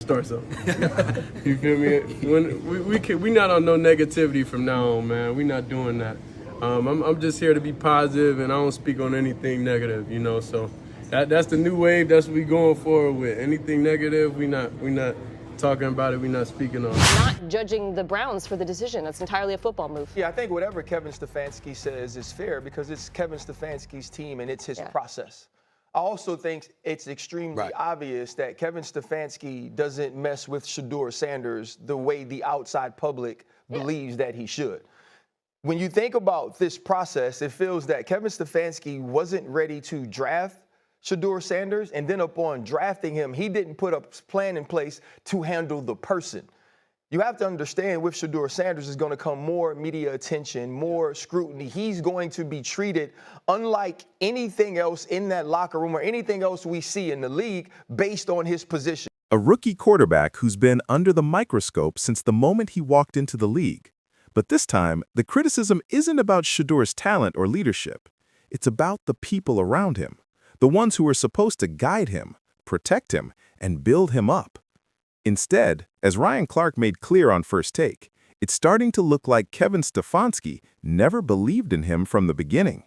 Start something. You feel me? When we not on no negativity from now on, man. We not doing that. I'm just here to be positive, and I don't speak on anything negative, you know. So that's the new wave. That's what we going forward with. Anything negative, we not talking about it. We not speaking on it. Not judging the Browns for the decision. That's entirely a football move. Yeah, I think whatever Kevin Stefanski says is fair because it's Kevin Stefanski's team and it's his process. I also think it's extremely obvious that Kevin Stefanski doesn't mess with Shedeur Sanders the way the outside public believes that he should. When you think about this process, it feels that Kevin Stefanski wasn't ready to draft Shedeur Sanders, and then upon drafting him, he didn't put a plan in place to handle the person. You have to understand with Shedeur Sanders is going to come more media attention, more scrutiny. He's going to be treated unlike anything else in that locker room or anything else we see in the league based on his position. A rookie quarterback who's been under the microscope since the moment he walked into the league. But this time, the criticism isn't about Shedeur's talent or leadership. It's about the people around him, the ones who are supposed to guide him, protect him, and build him up. Instead, as Ryan Clark made clear on First Take, it's starting to look like Kevin Stefanski never believed in him from the beginning.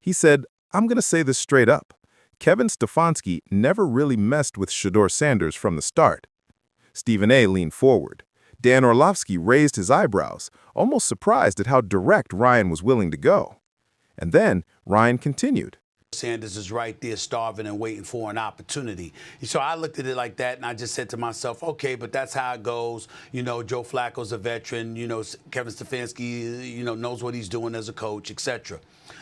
He said, "I'm going to say this straight up. Kevin Stefanski never really messed with Shedeur Sanders from the start." Stephen A. leaned forward. Dan Orlovsky raised his eyebrows, almost surprised at how direct Ryan was willing to go. And then Ryan continued. Sanders is right there starving and waiting for an opportunity. So I looked at it like that, and I just said to myself, okay, but that's how it goes. You know, Joe Flacco's a veteran. You know, Kevin Stefanski, you know, knows what he's doing as a coach, etc.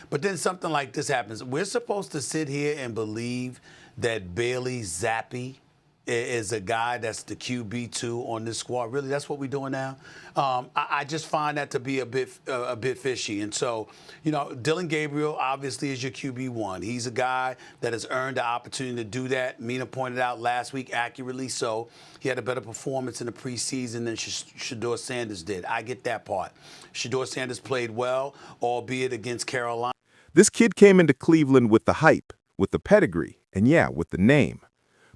But then something like this happens. We're supposed to sit here and believe that Bailey Zappi is a guy that's the QB2 on this squad. Really, that's what we're doing now. I just find that to be a bit fishy. And so, you know, Dylan Gabriel obviously is your QB1. He's a guy that has earned the opportunity to do that. Mina pointed out last week accurately so. He had a better performance in the preseason than Shedeur Sanders did. I get that part. Shedeur Sanders played well, albeit against Carolina. This kid came into Cleveland with the hype, with the pedigree, and yeah, with the name.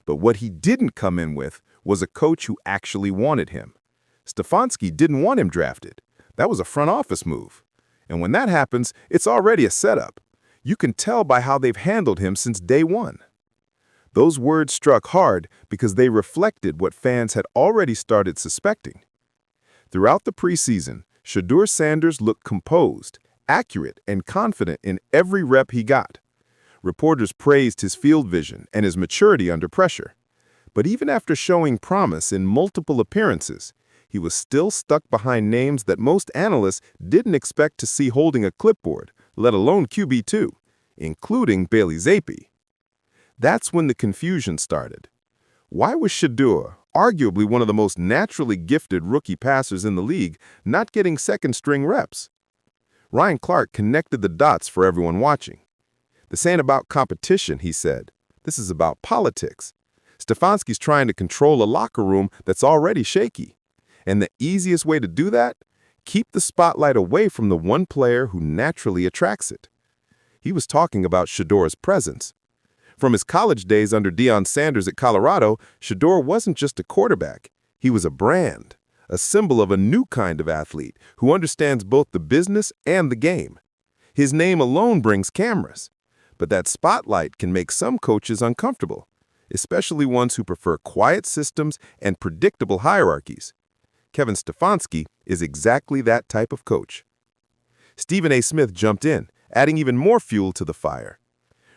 But what he didn't come in with was a coach who actually wanted him. Stefanski didn't want him drafted. That was a front office move. And when that happens, it's already a setup. You can tell by how they've handled him since day one. Those words struck hard because they reflected what fans had already started suspecting. Throughout the preseason, Shedeur Sanders looked composed, accurate, and confident in every rep he got. Reporters praised his field vision and his maturity under pressure. But even after showing promise in multiple appearances, he was still stuck behind names that most analysts didn't expect to see holding a clipboard, let alone QB2, including Bailey Zappi. That's when the confusion started. Why was Shedeur, arguably one of the most naturally gifted rookie passers in the league, not getting second-string reps? Ryan Clark connected the dots for everyone watching. This ain't about competition, he said. This is about politics. Stefanski's trying to control a locker room that's already shaky. And the easiest way to do that? Keep the spotlight away from the one player who naturally attracts it. He was talking about Shedeur's presence. From his college days under Deion Sanders at Colorado, Shedeur wasn't just a quarterback. He was a brand, a symbol of a new kind of athlete who understands both the business and the game. His name alone brings cameras. But that spotlight can make some coaches uncomfortable, especially ones who prefer quiet systems and predictable hierarchies. Kevin Stefanski is exactly that type of coach. Stephen A. Smith jumped in, adding even more fuel to the fire.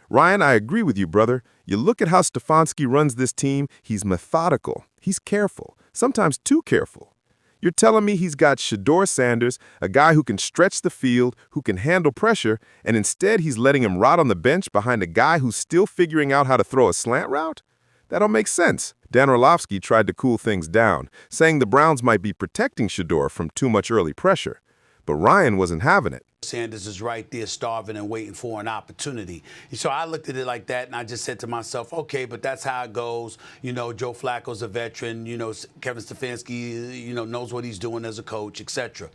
"Ryan, I agree with you, brother. You look at how Stefanski runs this team, he's methodical, he's careful, sometimes too careful. You're telling me he's got Shedeur Sanders, a guy who can stretch the field, who can handle pressure, and instead he's letting him rot on the bench behind a guy who's still figuring out how to throw a slant route? That don't make sense." Dan Orlovsky tried to cool things down, saying the Browns might be protecting Shedeur from too much early pressure. But Ryan wasn't having it. Sanders is right there starving and waiting for an opportunity. So I looked at it like that, and I just said to myself, okay, but that's how it goes. You know, Joe Flacco's a veteran. You know, Kevin Stefanski, you know, knows what he's doing as a coach, etc.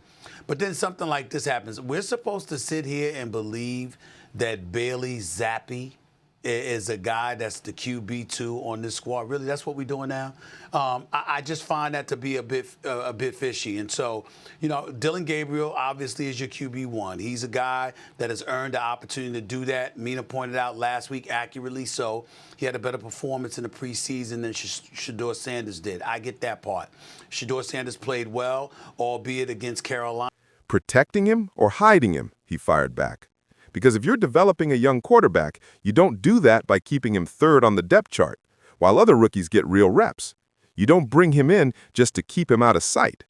But then something like this happens. We're supposed to sit here and believe that Bailey Zappi is a guy that's the QB2 on this squad. Really, that's what we're doing now. I just find that to be a bit fishy. And so, you know, Dylan Gabriel obviously is your QB1. He's a guy that has earned the opportunity to do that. Mina pointed out last week accurately so. He had a better performance in the preseason than Shedeur Sanders did. I get that part. Shedeur Sanders played well, albeit against Carolina. Protecting him or hiding him, he fired back. Because if you're developing a young quarterback, you don't do that by keeping him third on the depth chart, while other rookies get real reps. You don't bring him in just to keep him out of sight.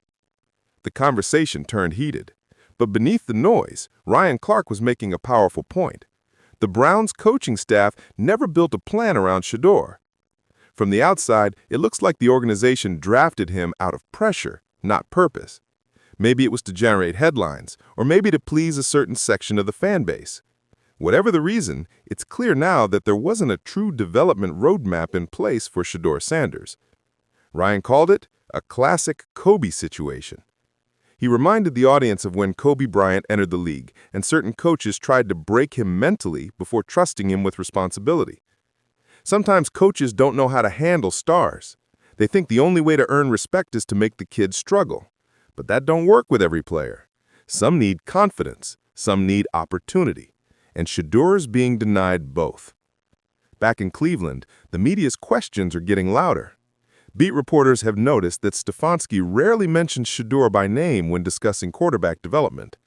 The conversation turned heated. But beneath the noise, Ryan Clark was making a powerful point. The Browns' coaching staff never built a plan around Shedeur. From the outside, it looks like the organization drafted him out of pressure, not purpose. Maybe it was to generate headlines, or maybe to please a certain section of the fan base. Whatever the reason, it's clear now that there wasn't a true development roadmap in place for Shedeur Sanders. Ryan called it a classic Kobe situation. He reminded the audience of when Kobe Bryant entered the league and certain coaches tried to break him mentally before trusting him with responsibility. Sometimes coaches don't know how to handle stars. They think the only way to earn respect is to make the kids struggle. But that don't work with every player. Some need confidence, some need opportunity, and Shedeur's being denied both. Back in Cleveland, the media's questions are getting louder. Beat reporters have noticed that Stefanski rarely mentions Shedeur by name when discussing quarterback development.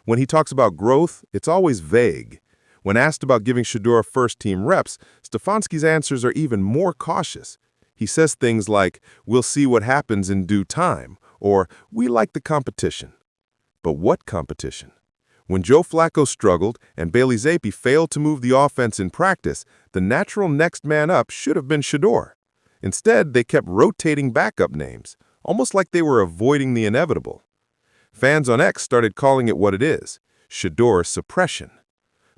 When he talks about growth, it's always vague. When asked about giving Shedeur first-team reps, Stefanski's answers are even more cautious. He says things like, "We'll see what happens in due time," or "We like the competition." But what competition? When Joe Flacco struggled and Bailey Zappi failed to move the offense in practice, the natural next man up should have been Shedeur. Instead, they kept rotating backup names, almost like they were avoiding the inevitable. Fans on X started calling it what it is, Shedeur Suppression.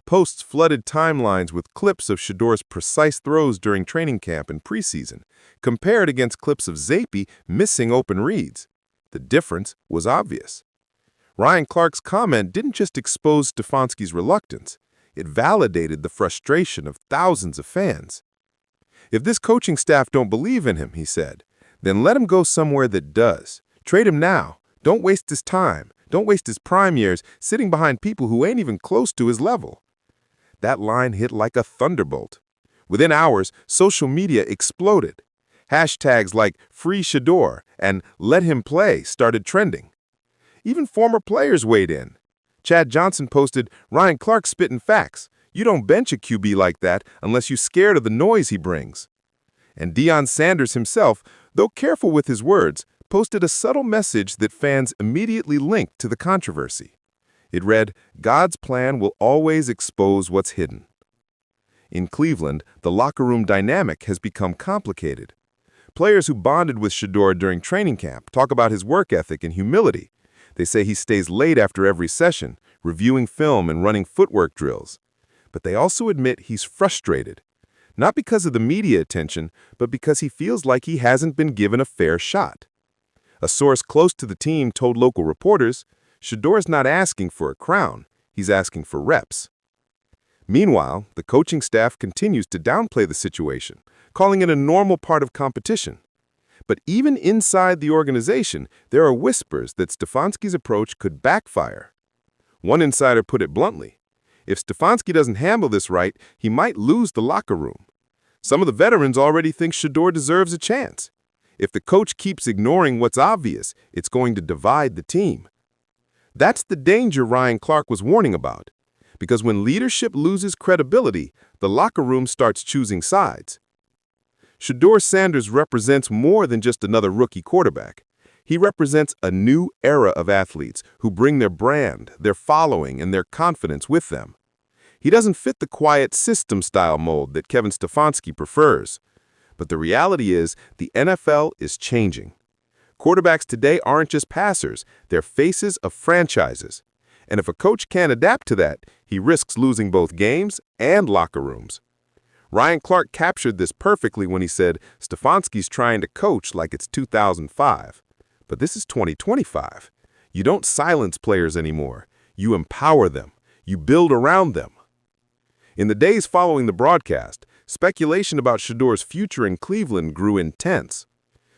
Posts flooded timelines with clips of Shedeur's precise throws during training camp and preseason, compared against clips of Zappi missing open reads. The difference was obvious. Ryan Clark's comment didn't just expose Stefanski's reluctance, it validated the frustration of thousands of fans. If this coaching staff don't believe in him, he said, then let him go somewhere that does. Trade him now. Don't waste his time. Don't waste his prime years sitting behind people who ain't even close to his level. That line hit like a thunderbolt. Within hours, social media exploded. Hashtags like Free Shedeur and Let Him Play started trending. Even former players weighed in. Chad Johnson posted, "Ryan Clark spitting facts. You don't bench a QB like that unless you're scared of the noise he brings." And Deion Sanders himself, though careful with his words, posted a subtle message that fans immediately linked to the controversy. It read, "God's plan will always expose what's hidden." In Cleveland, the locker room dynamic has become complicated. Players who bonded with Shedeur during training camp talk about his work ethic and humility. They say he stays late after every session, reviewing film and running footwork drills. But they also admit he's frustrated, not because of the media attention, but because he feels like he hasn't been given a fair shot. A source close to the team told local reporters, Shedeur's not asking for a crown, he's asking for reps. Meanwhile, the coaching staff continues to downplay the situation, calling it a normal part of competition. But even inside the organization, there are whispers that Stefanski's approach could backfire. One insider put it bluntly, if Stefanski doesn't handle this right, he might lose the locker room. Some of the veterans already think Shedeur deserves a chance. If the coach keeps ignoring what's obvious, it's going to divide the team. That's the danger Ryan Clark was warning about, because when leadership loses credibility, the locker room starts choosing sides. Shedeur Sanders represents more than just another rookie quarterback. He represents a new era of athletes who bring their brand, their following, and their confidence with them. He doesn't fit the quiet system-style mold that Kevin Stefanski prefers. But the reality is, the NFL is changing. Quarterbacks today aren't just passers, they're faces of franchises. And if a coach can't adapt to that, he risks losing both games and locker rooms. Ryan Clark captured this perfectly when he said, Stefanski's trying to coach like it's 2005. But this is 2025. You don't silence players anymore. You empower them. You build around them. In the days following the broadcast, speculation about Shedeur's future in Cleveland grew intense.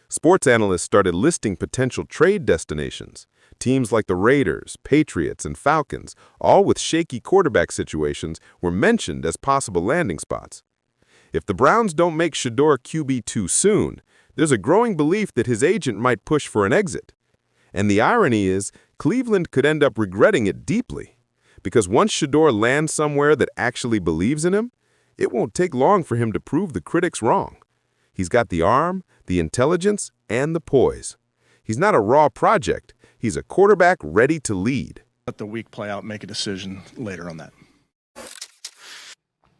Sports analysts started listing potential trade destinations. Teams like the Raiders, Patriots, and Falcons, all with shaky quarterback situations, were mentioned as possible landing spots. If the Browns don't make Shedeur QB2 soon, there's a growing belief that his agent might push for an exit. And the irony is, Cleveland could end up regretting it deeply. Because once Shedeur lands somewhere that actually believes in him, it won't take long for him to prove the critics wrong. He's got the arm, the intelligence, and the poise. He's not a raw project. He's a quarterback ready to lead. Let the week play out, make a decision later on that.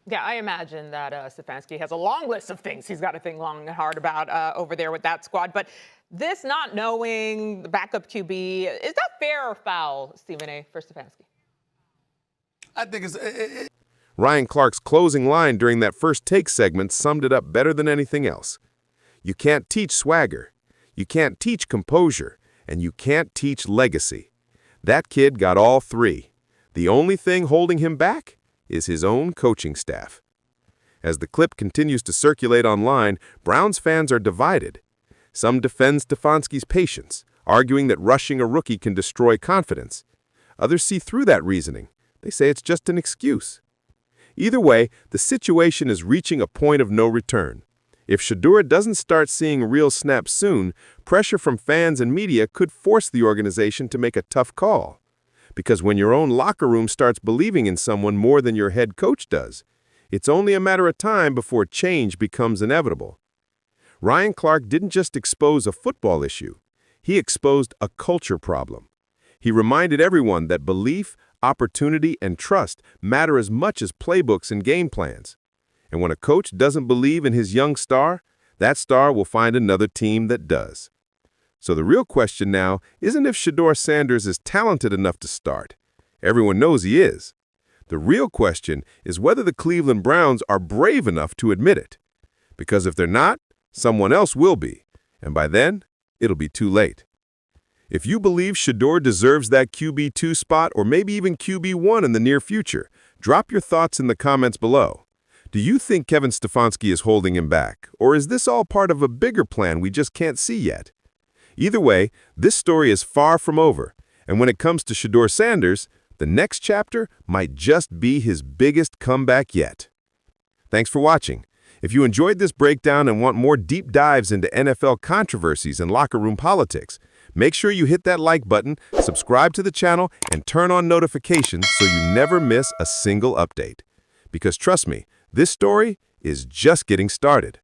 Yeah, I imagine that Stefanski has a long list of things he's got to think long and hard about over there with that squad. But this not knowing the backup QB, is that fair or foul, Stephen A., for Stefanski? I think it's... Ryan Clark's closing line during that first take segment summed it up better than anything else. You can't teach swagger, you can't teach composure, and you can't teach legacy. That kid got all three. The only thing holding him back is his own coaching staff. As the clip continues to circulate online, Browns fans are divided. Some defend Stefanski's patience, arguing that rushing a rookie can destroy confidence. Others see through that reasoning. They say it's just an excuse. Either way, the situation is reaching a point of no return. If Shedeur doesn't start seeing real snaps soon, pressure from fans and media could force the organization to make a tough call. Because when your own locker room starts believing in someone more than your head coach does, it's only a matter of time before change becomes inevitable. Ryan Clark didn't just expose a football issue. He exposed a culture problem. He reminded everyone that belief, opportunity, and trust matter as much as playbooks and game plans. And when a coach doesn't believe in his young star, that star will find another team that does. So the real question now isn't if Shedeur Sanders is talented enough to start. Everyone knows he is. The real question is whether the Cleveland Browns are brave enough to admit it. Because if they're not, someone else will be. And by then, it'll be too late. If you believe Shedeur deserves that QB2 spot or maybe even QB1 in the near future, drop your thoughts in the comments below. Do you think Kevin Stefanski is holding him back, or is this all part of a bigger plan we just can't see yet? Either way, this story is far from over, and when it comes to Shedeur Sanders, the next chapter might just be his biggest comeback yet. Thanks for watching. If you enjoyed this breakdown and want more deep dives into NFL controversies and locker room politics, make sure you hit that like button, subscribe to the channel, and turn on notifications so you never miss a single update. Because trust me, this story is just getting started.